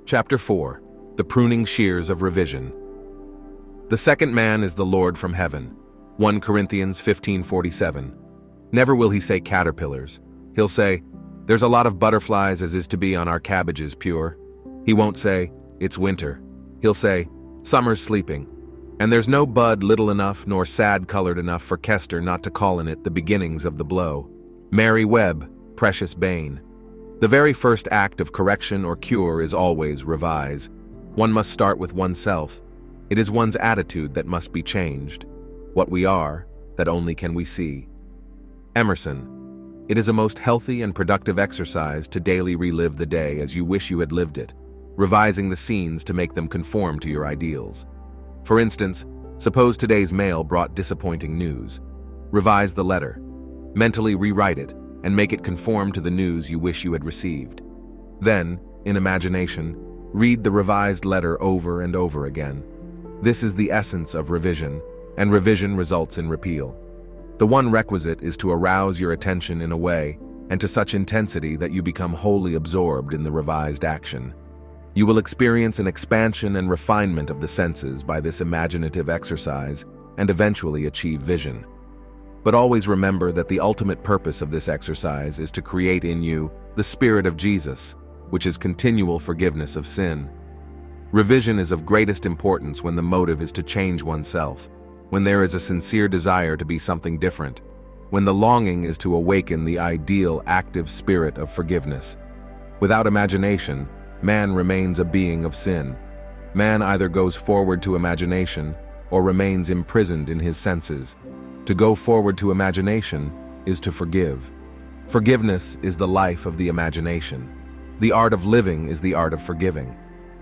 Chapter 4. The Pruning Shears of Revision. The second man is the Lord from heaven. 1 Corinthians 15:47. Never will he say caterpillars. He'll say, "There's a lot of butterflies as is to be on our cabbages, pure." He won't say, "It's winter." He'll say, "Summer's sleeping." And there's no bud little enough nor sad-colored enough for Kester not to call in it the beginnings of the blow. Mary Webb, precious bane. The very first act of correction or cure is always revise. One must start with oneself. It is one's attitude that must be changed. What we are, that only can we see. Emerson. It is a most healthy and productive exercise to daily relive the day as you wish you had lived it, revising the scenes to make them conform to your ideals. For instance, suppose today's mail brought disappointing news. Revise the letter. Mentally rewrite it and make it conform to the news you wish you had received. Then, in imagination, read the revised letter over and over again. This is the essence of revision, and revision results in repeal. The one requisite is to arouse your attention in a way and to such intensity that you become wholly absorbed in the revised action. You will experience an expansion and refinement of the senses by this imaginative exercise and eventually achieve vision. But always remember that the ultimate purpose of this exercise is to create in you the Spirit of Jesus, which is continual forgiveness of sin. Revision is of greatest importance when the motive is to change oneself, when there is a sincere desire to be something different, when the longing is to awaken the ideal active spirit of forgiveness. Without imagination, man remains a being of sin. Man either goes forward to imagination or remains imprisoned in his senses. To go forward to imagination is to forgive. Forgiveness is the life of the imagination. The art of living is the art of forgiving.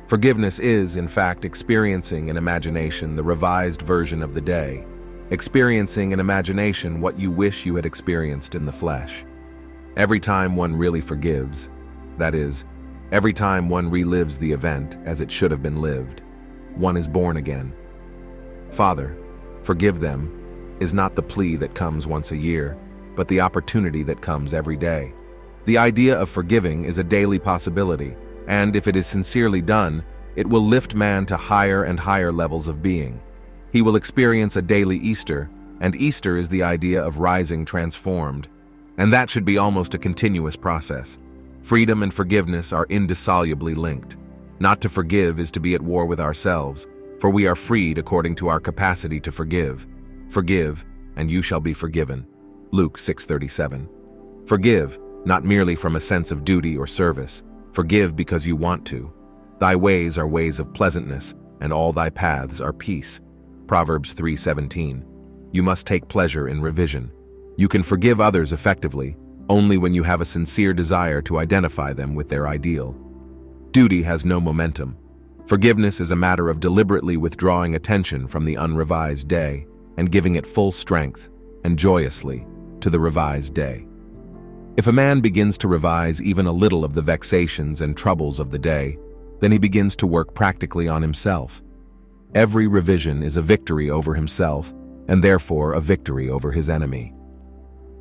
Forgiveness is, in fact, experiencing in imagination the revised version of the day, experiencing in imagination what you wish you had experienced in the flesh. Every time one really forgives, that is, every time one relives the event as it should have been lived, one is born again. Father, forgive them, is not the plea that comes once a year, but the opportunity that comes every day. The idea of forgiving is a daily possibility, and if it is sincerely done, it will lift man to higher and higher levels of being. He will experience a daily Easter, and Easter is the idea of rising transformed. And that should be almost a continuous process. Freedom and forgiveness are indissolubly linked. Not to forgive is to be at war with ourselves, for we are freed according to our capacity to forgive. Forgive, and you shall be forgiven. Luke 6:37. Forgive, not merely from a sense of duty or service. Forgive because you want to. Thy ways are ways of pleasantness, and all thy paths are peace. Proverbs 3:17. You must take pleasure in revision. You can forgive others effectively only when you have a sincere desire to identify them with their ideal. Duty has no momentum. Forgiveness is a matter of deliberately withdrawing attention from the unrevised day and giving it full strength, and joyously, to the revised day. If a man begins to revise even a little of the vexations and troubles of the day, then he begins to work practically on himself. Every revision is a victory over himself, and therefore a victory over his enemy.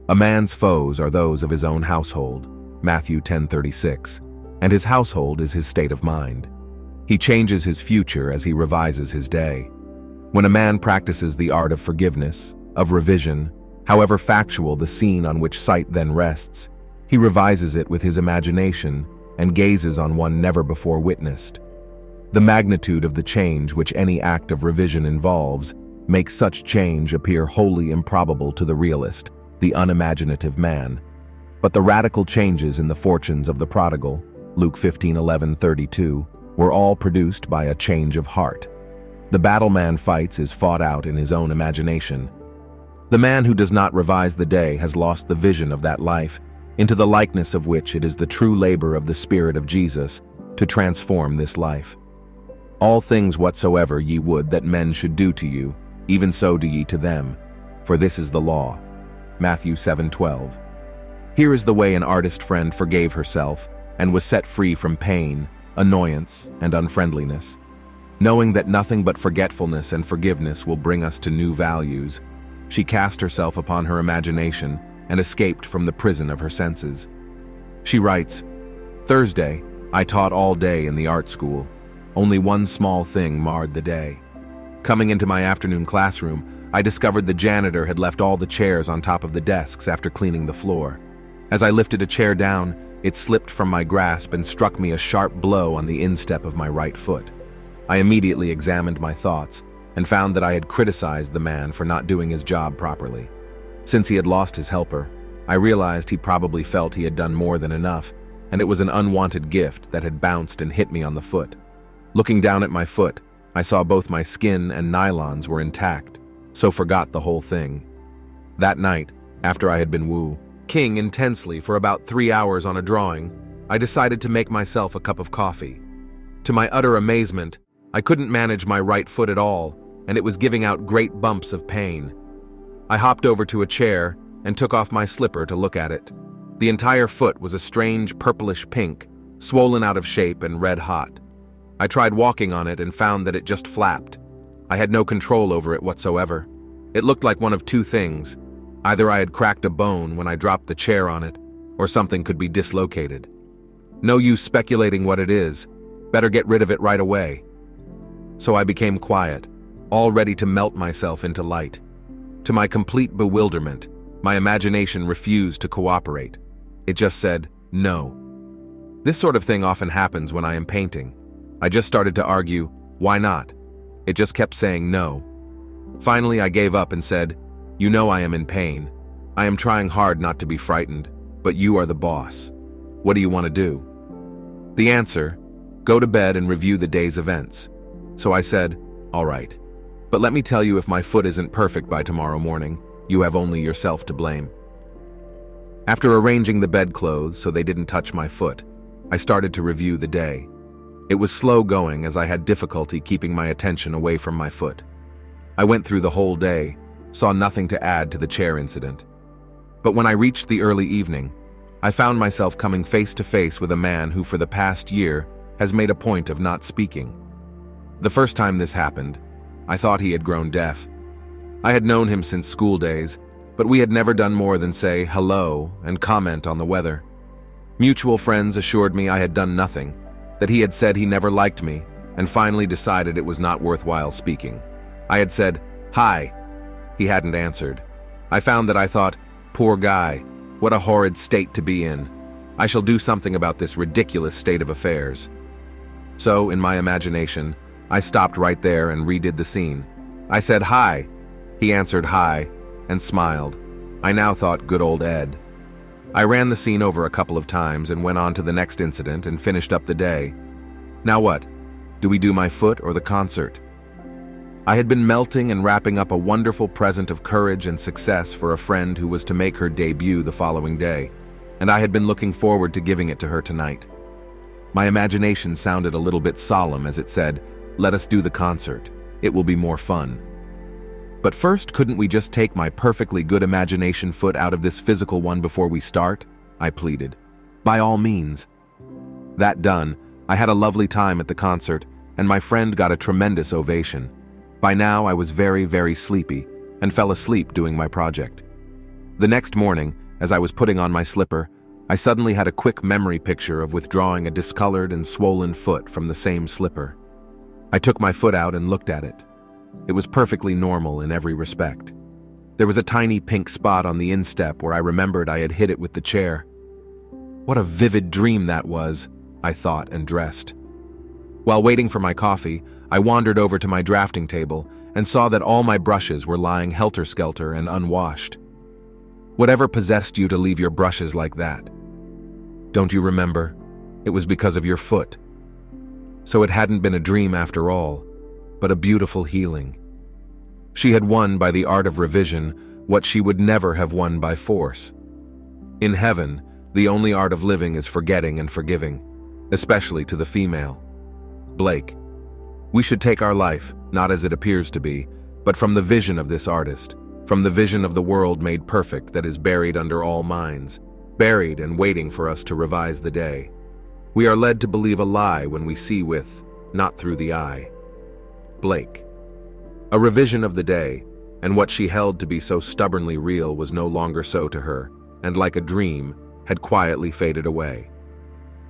A man's foes are those of his own household, Matthew 10:36, and his household is his state of mind. He changes his future as he revises his day. When a man practices the art of forgiveness, of revision, however factual the scene on which sight then rests, he revises it with his imagination and gazes on one never before witnessed. The magnitude of the change which any act of revision involves makes such change appear wholly improbable to the realist, the unimaginative man. But the radical changes in the fortunes of the prodigal, Luke 15:11-32, were all produced by a change of heart. The battle man fights is fought out in his own imagination. The man who does not revise the day has lost the vision of that life, into the likeness of which it is the true labor of the Spirit of Jesus to transform this life. All things whatsoever ye would that men should do to you, even so do ye to them, for this is the law. Matthew 7:12. Here is the way an artist friend forgave herself and was set free from pain, annoyance, and unfriendliness. Knowing that nothing but forgetfulness and forgiveness will bring us to new values, she cast herself upon her imagination and escaped from the prison of her senses. She writes, Thursday, I taught all day in the art school. Only one small thing marred the day. Coming into my afternoon classroom, I discovered the janitor had left all the chairs on top of the desks after cleaning the floor. As I lifted a chair down, it slipped from my grasp and struck me a sharp blow on the instep of my right foot. I immediately examined my thoughts and found that I had criticized the man for not doing his job properly. Since he had lost his helper, I realized he probably felt he had done more than enough, and it was an unwanted gift that had bounced and hit me on the foot. Looking down at my foot, I saw both my skin and nylons were intact, so forgot the whole thing. That night, after I had been woo-king intensely for about 3 hours on a drawing, I decided to make myself a cup of coffee. To my utter amazement, I couldn't manage my right foot at all, and it was giving out great bumps of pain. I hopped over to a chair and took off my slipper to look at it. The entire foot was a strange purplish pink, swollen out of shape and red hot. I tried walking on it and found that it just flapped. I had no control over it whatsoever. It looked like one of two things. Either I had cracked a bone when I dropped the chair on it, or something could be dislocated. No use speculating what it is. Better get rid of it right away. So I became quiet, all ready to melt myself into light. To my complete bewilderment, my imagination refused to cooperate. It just said, no. This sort of thing often happens when I am painting. I just started to argue, why not? It just kept saying no. Finally, I gave up and said, you know I am in pain. I am trying hard not to be frightened, but you are the boss. What do you want to do? The answer, go to bed and review the day's events. So I said, all right. But let me tell you, if my foot isn't perfect by tomorrow morning, you have only yourself to blame. After arranging the bedclothes so they didn't touch my foot, I started to review the day. It was slow going as I had difficulty keeping my attention away from my foot. I went through the whole day, saw nothing to add to the chair incident. But when I reached the early evening, I found myself coming face to face with a man who for the past year has made a point of not speaking. The first time this happened, I thought he had grown deaf. I had known him since school days, but we had never done more than say hello and comment on the weather. Mutual friends assured me I had done nothing, that he had said he never liked me, and finally decided it was not worthwhile speaking. I had said, hi. He hadn't answered. I found that I thought, poor guy, what a horrid state to be in. I shall do something about this ridiculous state of affairs. So, in my imagination, I stopped right there and redid the scene. I said, hi. He answered hi, and smiled. I now thought, good old Ed. I ran the scene over a couple of times and went on to the next incident and finished up the day. Now what? Do we do my foot or the concert? I had been melting and wrapping up a wonderful present of courage and success for a friend who was to make her debut the following day, and I had been looking forward to giving it to her tonight. My imagination sounded a little bit solemn as it said, let us do the concert. It will be more fun. But first, couldn't we just take my perfectly good imagination foot out of this physical one before we start? I pleaded. By all means. That done, I had a lovely time at the concert, and my friend got a tremendous ovation. By now, I was very, very sleepy, and fell asleep doing my project. The next morning, as I was putting on my slipper, I suddenly had a quick memory picture of withdrawing a discolored and swollen foot from the same slipper. I took my foot out and looked at it. It was perfectly normal in every respect. There was a tiny pink spot on the instep where I remembered I had hit it with the chair. What a vivid dream that was, I thought, and dressed. While waiting for my coffee, I wandered over to my drafting table and saw that all my brushes were lying helter-skelter and unwashed. Whatever possessed you to leave your brushes like that? Don't you remember? It was because of your foot. So it hadn't been a dream after all, but a beautiful healing. She had won by the art of revision what she would never have won by force. In heaven, the only art of living is forgetting and forgiving, especially to the female. Blake. We should take our life, not as it appears to be, but from the vision of this artist, from the vision of the world made perfect that is buried under all minds, buried and waiting for us to revise the day. We are led to believe a lie when we see with, not through the eye. Blake. A revision of the day, and what she held to be so stubbornly real was no longer so to her, and like a dream, had quietly faded away.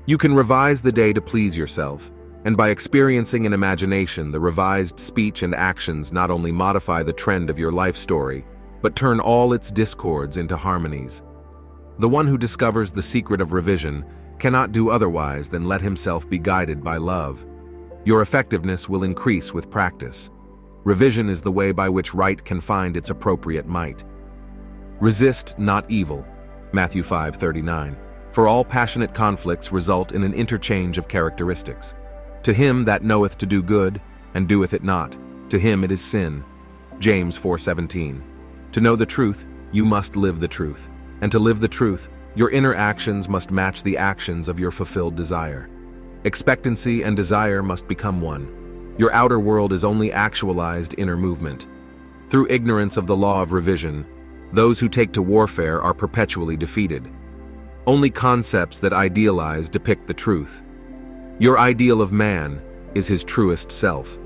You can revise the day to please yourself, and by experiencing in imagination the revised speech and actions not only modify the trend of your life story, but turn all its discords into harmonies. The one who discovers the secret of revision cannot do otherwise than let himself be guided by love. Your effectiveness will increase with practice. Revision is the way by which right can find its appropriate might. Resist not evil, Matthew 5:39. For all passionate conflicts result in an interchange of characteristics. To him that knoweth to do good, and doeth it not, to him it is sin. James 4:17. To know the truth, you must live the truth. And to live the truth, your inner actions must match the actions of your fulfilled desire. Expectancy and desire must become one. Your outer world is only actualized inner movement. Through ignorance of the law of revision, those who take to warfare are perpetually defeated. Only concepts that idealize depict the truth. Your ideal of man is his truest self.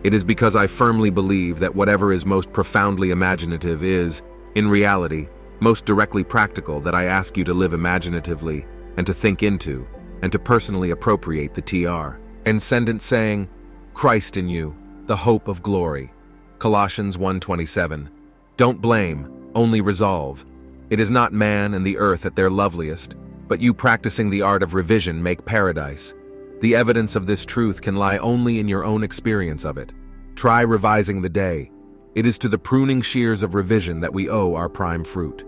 It is because I firmly believe that whatever is most profoundly imaginative is, in reality, most directly practical that I ask you to live imaginatively and to think into and to personally appropriate the TR. Ascendant saying, Christ in you, the hope of glory. Colossians 1:27. Don't blame, only resolve. It is not man and the earth at their loveliest, but you practicing the art of revision make paradise. The evidence of this truth can lie only in your own experience of it. Try revising the day. It is to the pruning shears of revision that we owe our prime fruit.